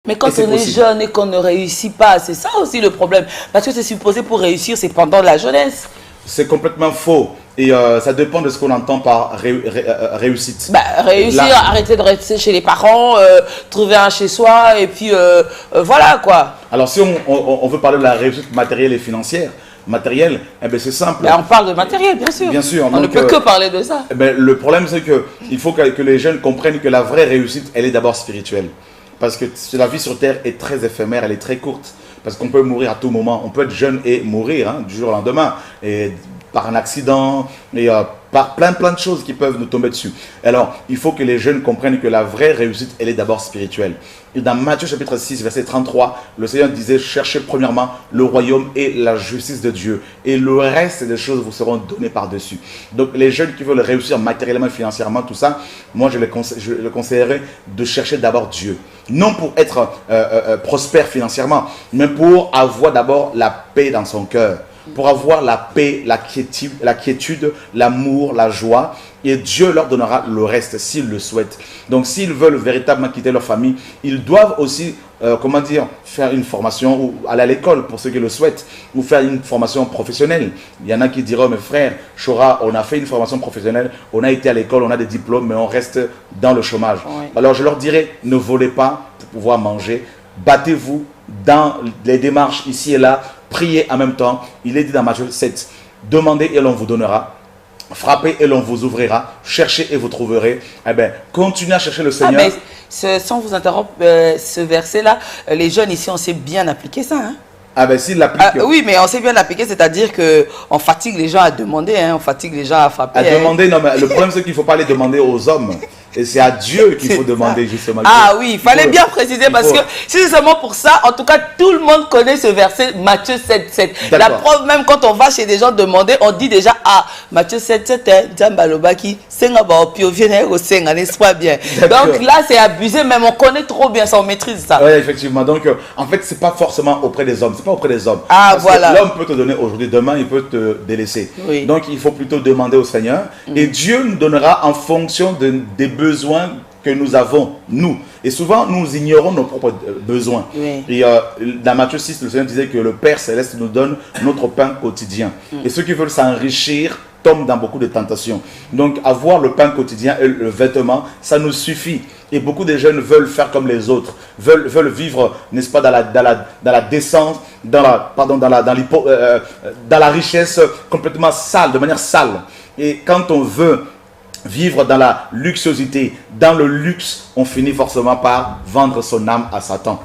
Mais quand on est jeune et qu'on ne réussit pas, c'est ça aussi le problème. Parce que c'est supposé pour réussir, c'est pendant la jeunesse. C'est complètement faux. Et ça dépend de ce qu'on entend par réussite. Réussir, arrêter de rester chez les parents, trouver un chez soi, et puis voilà quoi. Alors si on veut parler de la réussite matérielle et financière, eh ben c'est simple. On parle de matériel, bien sûr. Bien sûr. On donc, ne peut que parler de ça. Eh ben, le problème, c'est qu'il faut que les jeunes comprennent que la vraie réussite, elle est d'abord spirituelle. Parce que la vie sur Terre est très éphémère, elle est très courte. Parce qu'on peut mourir à tout moment. On peut être jeune et mourir du jour au lendemain. Et par un accident, et par plein de choses qui peuvent nous tomber dessus. Alors, il faut que les jeunes comprennent que la vraie réussite, elle est d'abord spirituelle. Et dans Matthieu chapitre 6, verset 33, le Seigneur disait, cherchez premièrement le royaume et la justice de Dieu. Et le reste des choses vous seront données par-dessus. Donc, les jeunes qui veulent réussir matériellement, financièrement, tout ça, moi, je les conseillerais de chercher d'abord Dieu. Non pour être prospère financièrement, mais pour avoir d'abord la paix dans son cœur. Pour avoir la paix, la quiétude, l'amour, la joie. Et Dieu leur donnera le reste s'ils le souhaitent. Donc s'ils veulent véritablement quitter leur famille, ils doivent aussi, faire une formation ou aller à l'école pour ceux qui le souhaitent. Ou faire une formation professionnelle. Il y en a qui diront, mes frères, Chora, on a fait une formation professionnelle, on a été à l'école, on a des diplômes, mais on reste dans le chômage. Oui. Alors je leur dirais, ne volez pas pour pouvoir manger. Battez-vous dans les démarches ici et là. Priez en même temps. Il est dit dans Matthieu 7, demandez et l'on vous donnera. Frappez et l'on vous ouvrira. Cherchez et vous trouverez. Eh bien, continuez à chercher le Seigneur. Sans vous interrompre, ce verset-là, les jeunes ici, on sait bien appliquer ça. Hein? Ah ben s'il l'applique. Oui, mais on sait bien l'appliquer, c'est-à-dire qu'on fatigue les gens à demander, on fatigue les gens à frapper. À demander, non, mais le problème c'est qu'il ne faut pas les demander aux hommes. Et c'est à Dieu qu'il faut demander justement. Ah oui, il fallait bien préciser parce que si c'est seulement pour ça, en tout cas, tout le monde connaît ce verset Matthieu 7, 7. La preuve, même quand on va chez des gens demander, on dit déjà, Matthieu 7, 7, n'est-ce pas bien. Donc là, c'est abusé, même on connaît trop bien ça, on maîtrise ça. Oui, effectivement. Donc, en fait, c'est pas forcément auprès des hommes, c'est pas auprès des hommes. Parce voilà. L'homme peut te donner aujourd'hui, demain, il peut te délaisser. Oui. Donc, il faut plutôt demander au Seigneur. Et Dieu nous donnera en fonction des besoins que nous avons, nous. Et souvent, nous ignorons nos propres besoins. Oui. Et dans Matthieu 6, le Seigneur disait que le Père Céleste nous donne notre pain quotidien. Et ceux qui veulent s'enrichir tombent dans beaucoup de tentations. Donc, avoir le pain quotidien et le vêtement, ça nous suffit. Et beaucoup de jeunes veulent faire comme les autres, veulent vivre, n'est-ce pas, dans la décence, dans la richesse complètement sale, de manière sale. Et quand on veut vivre dans la luxuosité, dans le luxe, on finit forcément par vendre son âme à Satan.